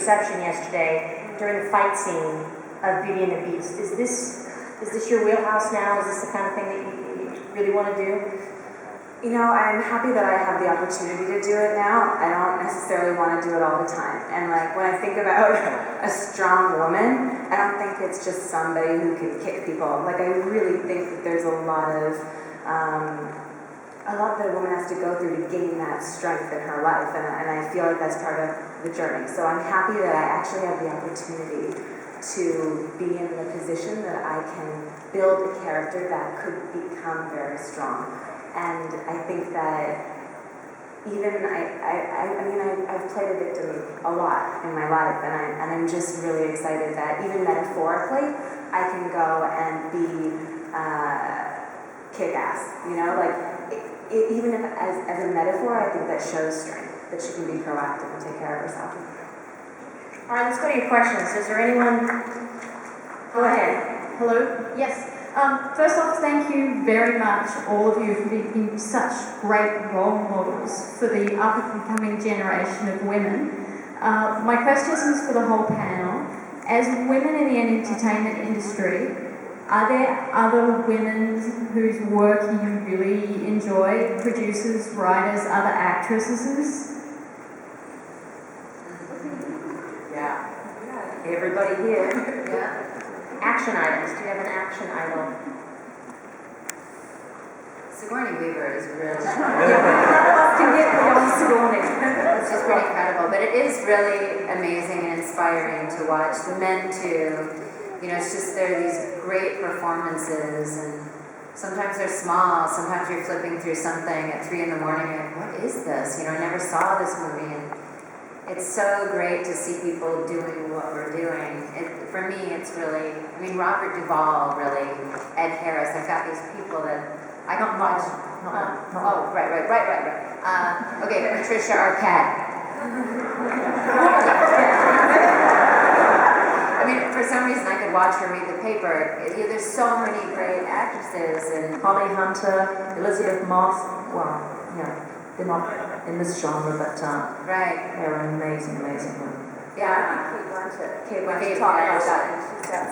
reception yesterday during the fight scene of Beauty and the Beast. Is this your wheelhouse now? Is this the kind of thing that you really want to do? You know, I'm happy that I have the opportunity to do it now. I don't necessarily want to do it all the time. And like when I think about a strong woman, I don't think it's just somebody who can kick people. Like I really think that there's a lot that a woman has to go through to gain that strength in her life. And I feel like that's part of the journey. So I'm happy that I actually have the opportunity to be in the position that I can build a character that could become very strong. And I think that even I've played a victim a lot in my life, and I'm just really excited that even metaphorically, I can go and be kick-ass. You know, like even if as a metaphor, I think that shows strength, that she can be proactive and take care of herself. All right, let's go to your questions. Is there anyone? Go ahead. Hello. Yes. First off, thank you very much, all of you, for being such great role models for the up-and-coming generation of women. My question is for the whole panel. As women in the entertainment industry, are there other women whose work you really enjoy? Producers, writers, other actresses? Yeah. Everybody here. Yeah. Action items. Do you have an action idol? Sigourney Weaver is really can get beyond Sigourney. It's just pretty incredible, but it is really amazing and inspiring to watch. The men too, you know, it's just there are these great performances, and sometimes they're small. Sometimes you're flipping through something at 3 a.m. You're like, what is this? You know, I never saw this movie, and it's so great to see people doing what we're doing. For me, it's really, I mean, Robert Duvall, really, Ed Harris. I've got these people that I don't watch. Oh, right. Okay, Patricia Arquette. I mean, for some reason, I could watch her read the paper. There's so many great actresses, and Holly Hunter, Elizabeth Moss. Well, yeah, they're not in this genre, but right, they're amazing women. Yeah. Kate Blanchett talked about that, and she's got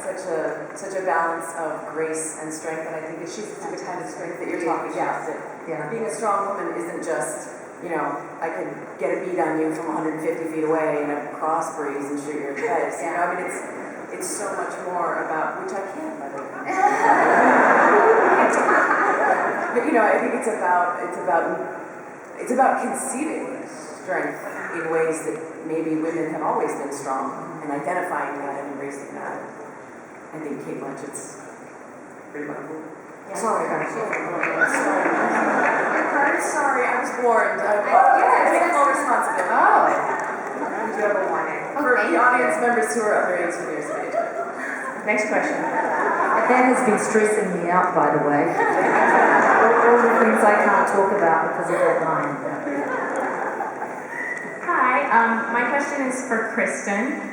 such a balance of grace and strength, and I think that she's the kind of strength that you're talking about. That being a strong woman isn't just, you know, I could get a beat on you from 150 feet away in a cross breeze and shoot your head. You know, I mean, it's so much more about, which I can, by the way. But you know, I think it's about conceding strength in ways that maybe women have always been strong, and identifying that and embracing that. I think Kate Blanchett's pretty wonderful. Yeah. Sorry, I was warned. I take full responsibility. Oh. You do have a warning. For the audience members who are under 18 years of age. Next question. That has been stressing me out, by the way. all the things I can't talk about because of that line. Hi, my question is for Kristin.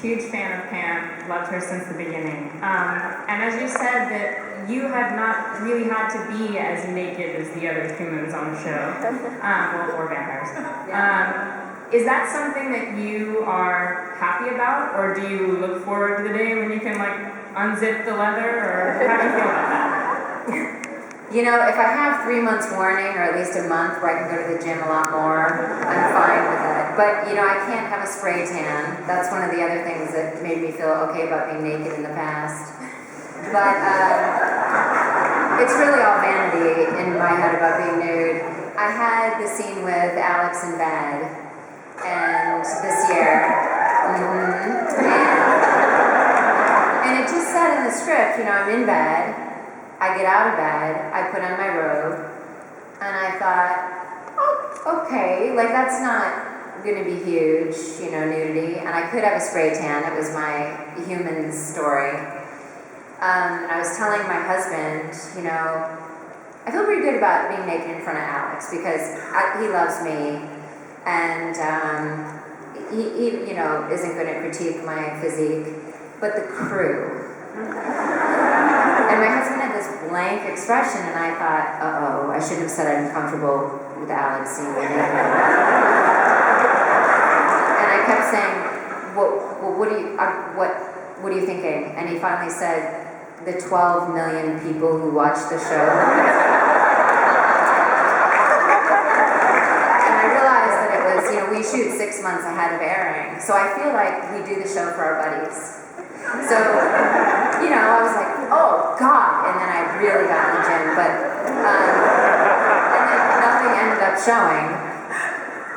Huge fan of Pam, loved her since the beginning. And as you said that you have not really had to be as naked as the other humans on the show, or vampires. Is that something that you are happy about, or do you look forward to the day when you can like unzip the leather, or how do you feel about that? You know, if I have 3 months warning, or at least a month where I can go to the gym a lot more, I'm fine with it. But, you know, I can't have a spray tan. That's one of the other things that made me feel okay about being naked in the past. But it's really all vanity in my head about being nude. I had the scene with Alex in bed, and this year, and it just said in the script, you know, I'm in bed, I get out of bed, I put on my robe, and I thought, oh, okay, like that's not going to be huge, you know, nudity, and I could have a spray tan. It was my human story. And I was telling my husband, you know, I feel pretty good about being naked in front of Alex because he loves me, and he, you know, isn't going to critique my physique, but the crew. And my husband had this blank expression, and I thought, uh-oh, I shouldn't have said I'm comfortable with Alex seeing me naked. And I kept saying, well, what are you thinking? And he finally said, the 12 million people who watch the show. And I realized that it was, we shoot 6 months ahead of airing. So I feel like we do the show for our buddies. So, I was like, oh God, and then I really got in the gym, but, and then nothing ended up showing.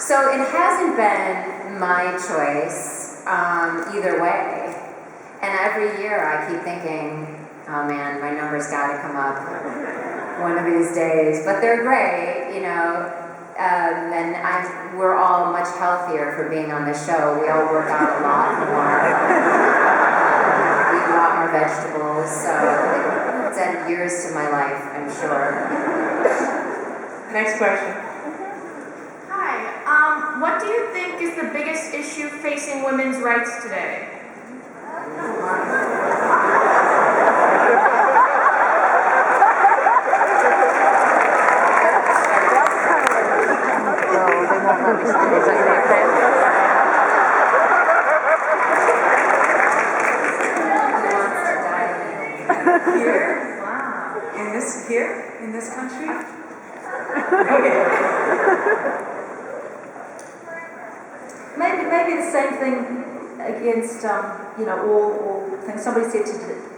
So it hasn't been my choice either way. And every year I keep thinking, oh man, my numbers gotta come up one of these days. But they're great, and we're all much healthier for being on this show. We all work out a lot more. We eat a lot more vegetables, so it's added years to my life, I'm sure. Next question. Hi. What do you think is the biggest issue facing women's rights today? In this country? Okay. Maybe the same thing against, all things. Somebody said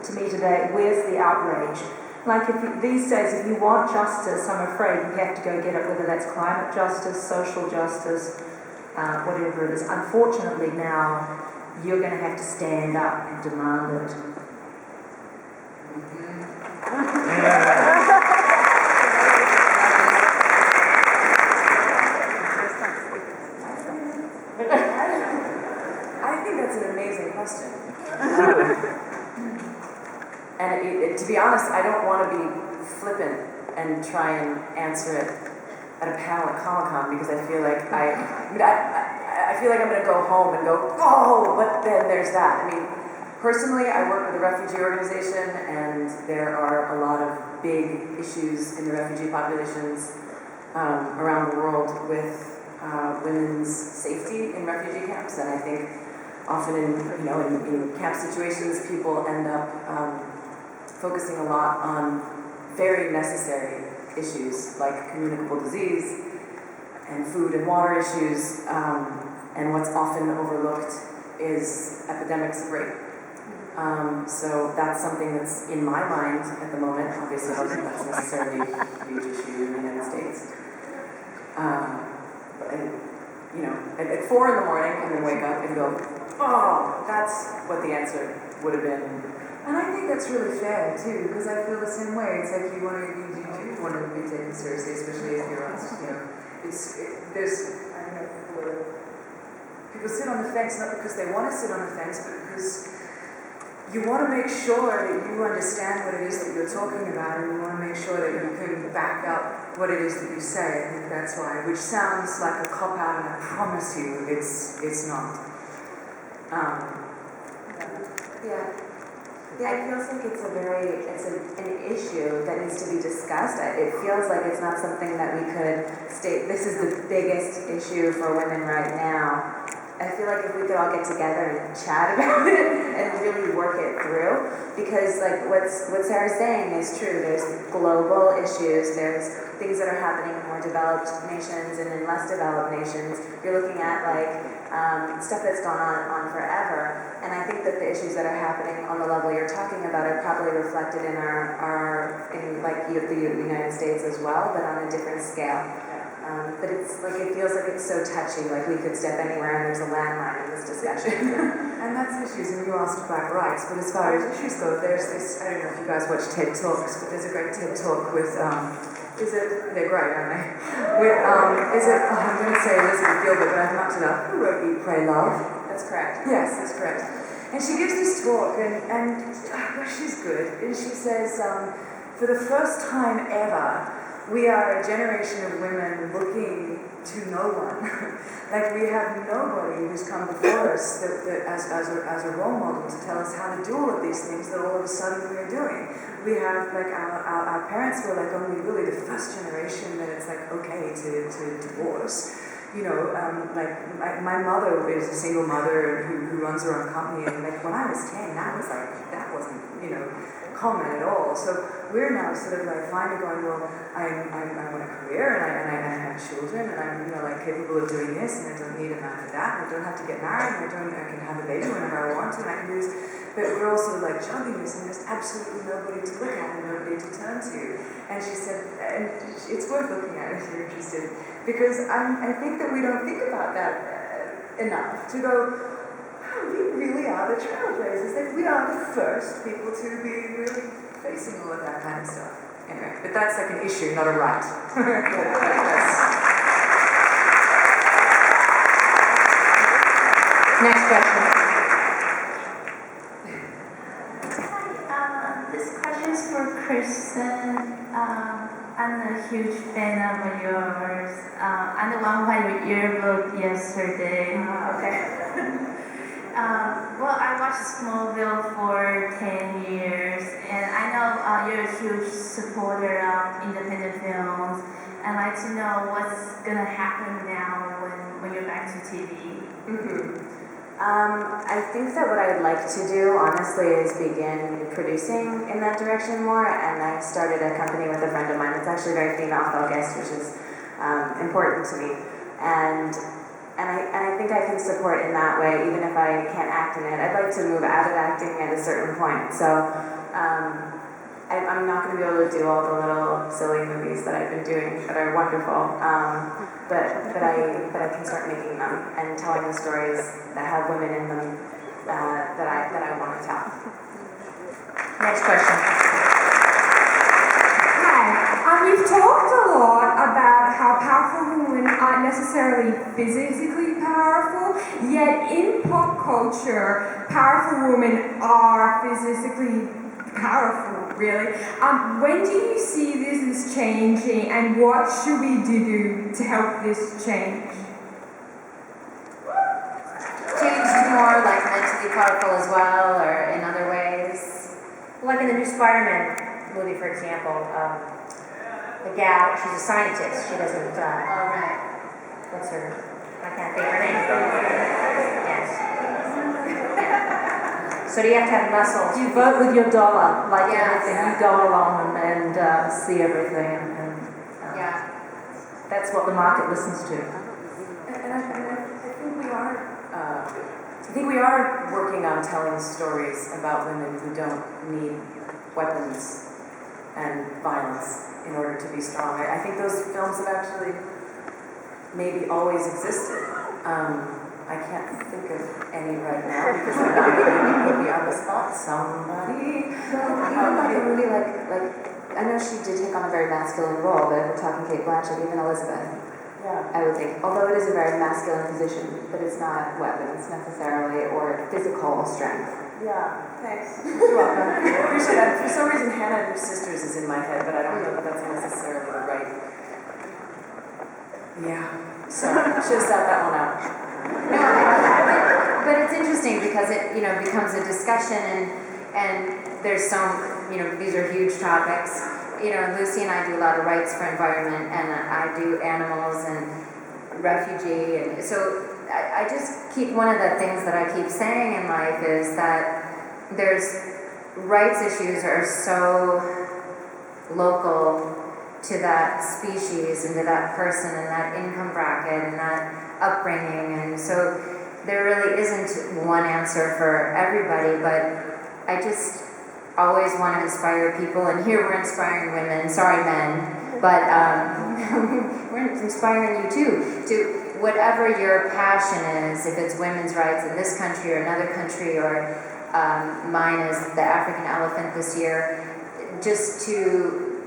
to me today, where's the outrage? Like these days, if you want justice, I'm afraid you have to go get it, whether that's climate justice, social justice, whatever it is. Unfortunately now, you're going to have to stand up and demand it. I think that's an amazing question. And to be honest, I don't want to be flippant and try and answer it at a panel at Comic-Con because I feel like I feel like I'm going to go home and go, oh, but then there's that. I mean, personally, I work with a refugee organization, and there are a lot of big issues in the refugee populations around the world with women's safety in refugee camps, and I think often in camp situations, people end up focusing a lot on very necessary issues like communicable disease and food and water issues, and what's often overlooked is epidemics of rape. So that's something that's in my mind at the moment. Obviously, I don't think that's necessarily a huge issue in the United States. At 4 in the morning, I'm going to wake up and go, oh, that's what the answer would have been. And I think that's really fair too, because I feel the same way. It's like you do want to be taken seriously, especially if you're honest. There's people sit on the fence not because they want to sit on the fence, but because you want to make sure that you understand what it is that you're talking about, and you want to make sure that you can back up what it is that you say. I think that's why, which sounds like a cop-out, and I promise you it's not. Yeah, it feels like it's an issue that needs to be discussed. It feels like it's not something that we could state, this is the biggest issue for women right now. I feel like if we could all get together and chat about it and really work it through, because like what Sarah's saying is true. There's global issues, there's things that are happening in more developed nations and in less developed nations. You're looking at stuff that's gone on forever, and I think that the issues that are happening on the level you're talking about are probably reflected in the United States as well, but on a different scale. But it's like, it feels like it's so touchy, like we could step anywhere and there's a landmine in this discussion. And that's issues, and you asked about rights, but as far as issues go, there's this, I don't know if you guys watch TED Talks, but there's a great TED Talk with, they're great, aren't they? With, I'm going to say Elizabeth Gilbert, but I've mucked it up. Who wrote Eat, Pray, Love? That's correct. Yes, that's correct. And she gives this talk, and she's good, and she says, for the first time ever, we are a generation of women looking to no one. Like we have nobody who's come before us as a role model to tell us how to do all of these things that all of a sudden we're doing. We have like our parents were like only really the first generation that it's like okay to divorce. like my mother is a single mother who runs her own company, and like when I was 10, that wasn't common at all. So we're now sort of like finally going, well, I want a career, and I have children, and I'm like capable of doing this, and I don't need a man for that, and I don't have to get married, and I can have a baby whenever I want to, and I can do this. But we're also like juggling this, and there's absolutely nobody to look at and nobody to turn to. And she said, and it's worth looking at if you're interested, because I think that we don't think about that enough. To go, wow, we really are the trailblazers. Like we are the first people to be really facing all of that kind of stuff. Anyway, but that's like an issue, not a right. Next question. This question is for Kristin. I'm a huge fan of yours. I'm the one who had your yearbook yesterday. Well, I watched Smallville for 10 years, and I know you're a huge supporter of independent films. I'd like to know what's gonna happen now when you're back to TV. I think that what I'd like to do, honestly, is begin producing in that direction more, and I started a company with a friend of mine that's actually very female-focused, which is important to me, and I think I can support in that way, even if I can't act in it. I'd like to move out of acting at a certain point, so I'm not going to be able to do all the little silly movies that I've been doing that are wonderful, but I can start making them and telling the stories that have women in them that I want to tell. Next question. Hi. You've talked a lot about how powerful women aren't necessarily physically powerful, yet in pop culture, powerful women are physically powerful, really. When do you see this as changing, and what should we do to help this change? Change to more like mentally powerful as well, or in other ways. Like in the new Spider-Man movie, for example, the gal, she's a scientist. She doesn't, what's her, I can't think of her name. Yes. So do you have to have muscles? You vote with your dollar, like Yes. everything. You go along and see everything, and that's what the market listens to. And I think we are working on telling stories about women who don't need weapons and violence in order to be strong. I think those films have actually maybe always existed. I can't think of any right now because I'm not going to put me on the spot. Somebody. Even like a movie like I know she did take on a very masculine role, but if we're talking Kate Blanchett, even Elizabeth, I would think, although it is a very masculine position, but it's not weapons necessarily or physical strength. Yeah, thanks. You're welcome. I appreciate that. For some reason, Hannah and her sisters is in my head, but I don't know if that's necessarily the right. Yeah. So should have sat that one out. No, but it's interesting because it becomes a discussion, and there's some these are huge topics. Lucy and I do a lot of rights for environment, and I do animals and refugee, and so I just keep, one of the things that I keep saying in life is that there's rights issues are so local to that species and to that person and that income bracket and that upbringing, and so there really isn't one answer for everybody, but I just always want to inspire people, and here we're inspiring women, sorry men, but we're inspiring you too, to whatever your passion is, if it's women's rights in this country or another country, or mine is the African elephant this year, just to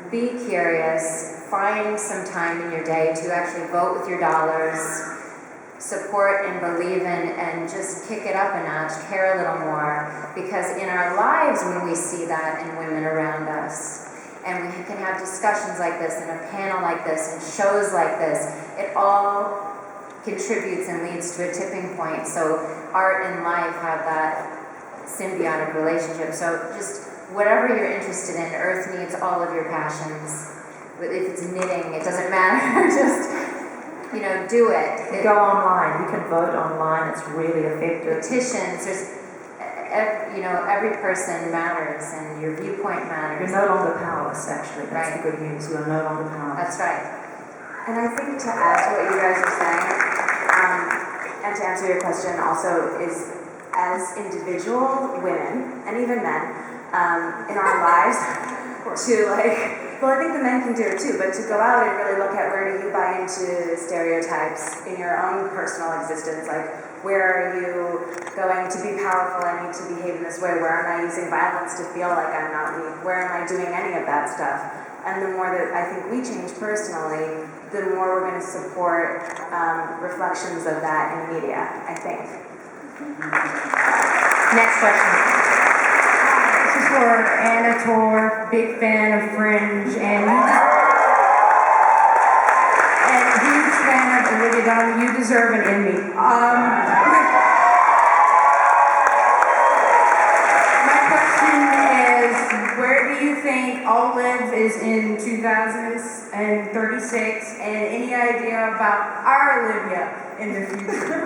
be curious, find some time in your day to actually vote with your dollars, support and believe in, and just kick it up a notch, care a little more, because in our lives when we see that in women around us, and we can have discussions like this and a panel like this and shows like this, it all contributes and leads to a tipping point. So art and life have that symbiotic relationship. So just whatever you're interested in, Earth needs all of your passions. If it's knitting, it doesn't matter. Just do it. Go online, you can vote online, it's really effective. Petitions, there's, every person matters and your viewpoint matters. You're no longer powerless, actually, that's Right. the good news, you are no longer powerless. That's right. And I think to add to what you guys are saying, and to answer your question also, is as individual women, and even men, in our lives, to well, I think the men can do it too, but to go out and really look at where do you buy into stereotypes in your own personal existence, where are you going to be powerful, I need to behave in this way, where am I using violence to feel like I'm not weak, where am I doing any of that stuff? And the more that I think we change personally, the more we're going to support reflections of that in media, I think. Next question. This is for Anna Torv, big fan of Fringe, and huge fan of Olivia Dunham. You deserve an Emmy. My question is, where do you think Olive is in 2036, and any idea about our Olivia in the future?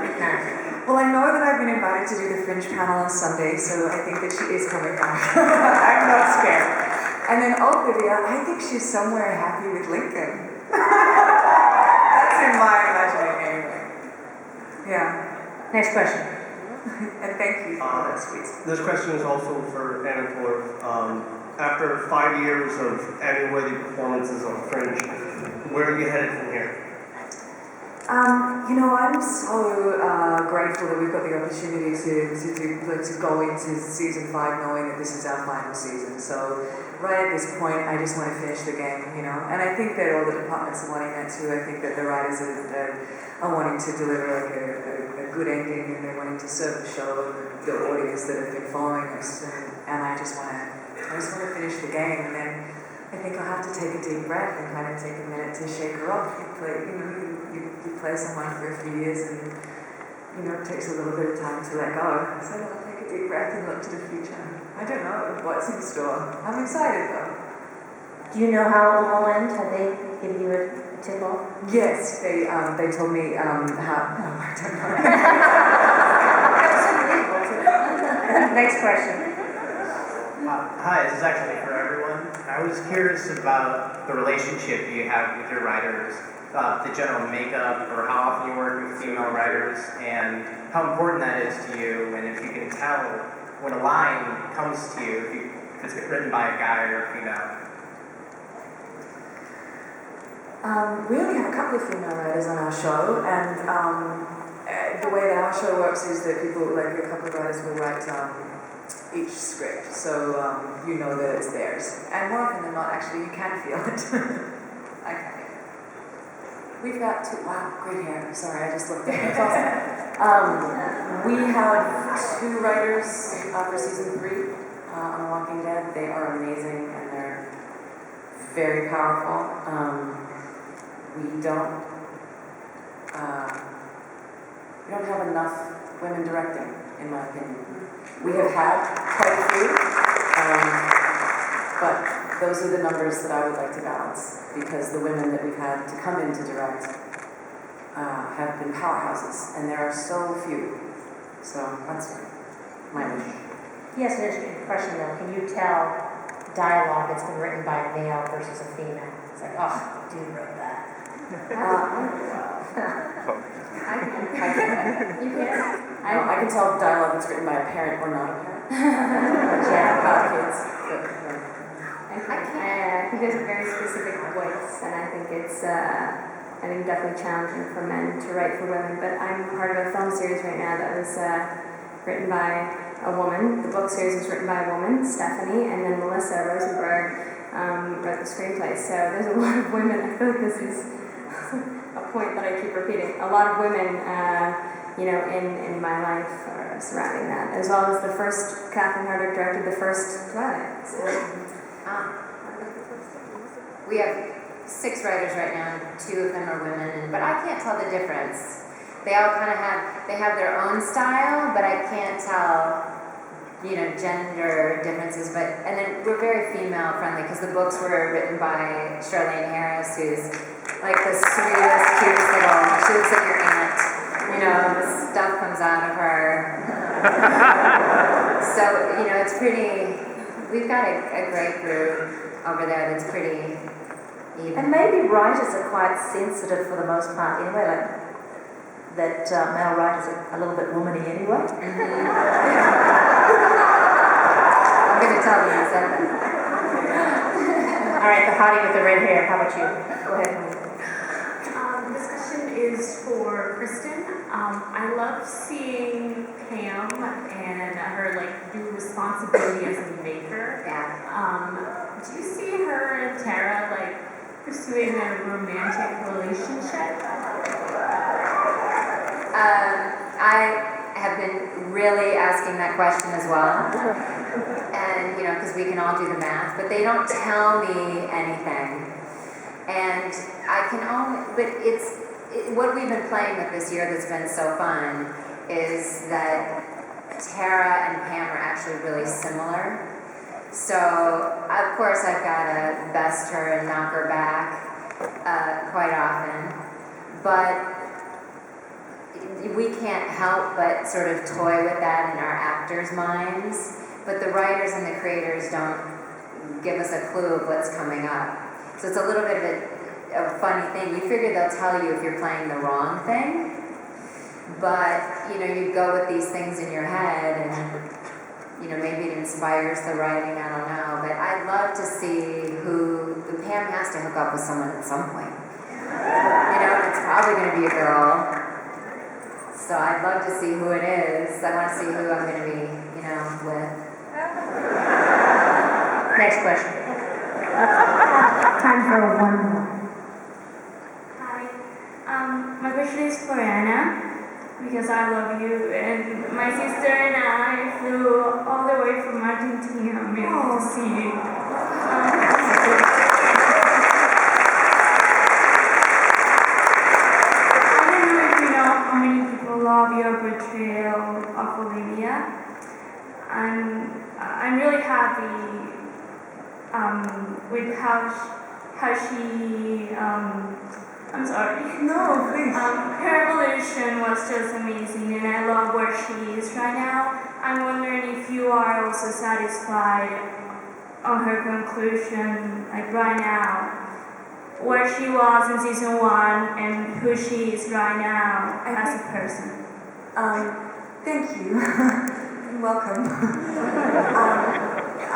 Well, I know that I've been invited to do the Fringe panel on Sunday, so I think that she is coming back. I'm not scared. And then Olivia, I think she's somewhere happy with Lincoln. That's in my imagining anyway. Yeah. Next question. And thank you for that, sweet. This question is also for Anna Torv. After 5 years of Emmy-worthy performances on Fringe, where are you headed from here? I'm so grateful that we've got the opportunity to go into season 5 knowing that this is our final season. So right at this point, I just want to finish the game, And I think that all the departments are wanting that too. I think that the writers are wanting to deliver a good ending, and they're wanting to serve the show and the audience that have been following us. And I just want to finish the game, and then I think I'll have to take a deep breath and kind of take a minute to shake her off. You play someone for a few years, and it takes a little bit of time to let go. So I'll take a deep breath and look to the future. I don't know what's in store. I'm excited though. Do you know how it will end? Have they given you a tip off? Yes, they told me how. No, I don't know. Next question. Hi, this is actually for everyone. I was curious about the relationship you have with your writers, the general makeup, or how often you work with female writers, and how important that is to you, and if you can tell when a line comes to you, if it's written by a guy or a female. We only have a couple of female writers on our show, and the way that our show works is that a couple of writers will write each script, so you know that it's theirs. And more often than not, actually, you can feel it. I can. We've got great hair. Sorry, I just looked at it. It's awesome. We have 2 writers for season 3 on The Walking Dead. They are amazing, and they're very powerful. We don't have enough women directing, in my opinion. We have had quite a few, but those are the numbers that I would like to balance, because the women that we've had to come in to direct have been powerhouses, and there are so few. So that's my wish. Yes, an interesting question though. Can you tell dialogue that's been written by a male versus a female? It's like, oh, dude wrote that. I can tell dialogue that's written by a parent or not a parent. About kids. I think there's a very specific voice, and I think it's definitely challenging for men to write for women. But I'm part of a film series right now that was written by a woman. The book series was written by a woman, Stephanie, and then Melissa Rosenberg wrote the screenplay. So there's a lot of women. I feel like this is a point that I keep repeating. A lot of women, in my life are surrounding that, as well as the first Catherine Hardwick directed the first Twilight. So. We have 6 writers right now, 2 of them are women, but I can't tell the difference. They all kind of have their own style, but I can't tell, gender differences. And then we're very female friendly, because the books were written by Charlene Harris, who's like the sweetest, cutest little, she looks like your aunt, you know, the stuff comes out of her. So, you know, it's pretty, we've got a great group over there that's pretty even. And maybe writers are quite sensitive for the most part anyway, like that male writers are a little bit womany anyway. I'm going to tell you, I said that. All right, the hottie with the red hair, how about you? Go ahead. This question is for Kristin. I love seeing Pam and her new responsibility as a maker. Yeah. Do you see her and Tara pursuing a romantic relationship? I have been really asking that question as well. And, you know, because we can all do the math, but they don't tell me anything. And I can only, but what we've been playing with this year that's been so fun is that Tara and Pam are actually really similar. So, of course, I've got to best her and knock her back quite often. But we can't help but sort of toy with that in our actors' minds. But the writers and the creators don't give us a clue of what's coming up. So it's a little bit of a funny thing. You figure they'll tell you if you're playing the wrong thing. But, you know, you go with these things in your head and, you know, maybe it inspires the writing, I don't know. But I'd love to see Pam has to hook up with someone at some point. You know, it's probably going to be a girl. So I'd love to see who it is. I want to see who I'm going to be, you know, with. Next question. Time for one more. Hi. My question is for Anna, because I love you, and my sister and I flew all the way from Argentina to see you. How many people love your portrayal of Olivia? I'm really happy with how she I'm sorry. No, please. Her evolution was just amazing, and I love where she is right now. I'm wondering if you are also satisfied on her conclusion, right now, where she was in season 1 and who she is right now as a person. Thank you. Welcome.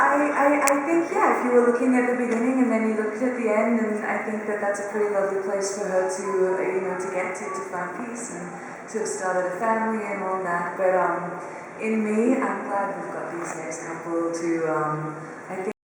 I think, yeah, if you were looking at the beginning and then you looked at the end, and I think that that's a pretty lovely place for her to, you know, to get to find peace and to have started a family and all that. But in me, I'm glad we've got these next couple to, I think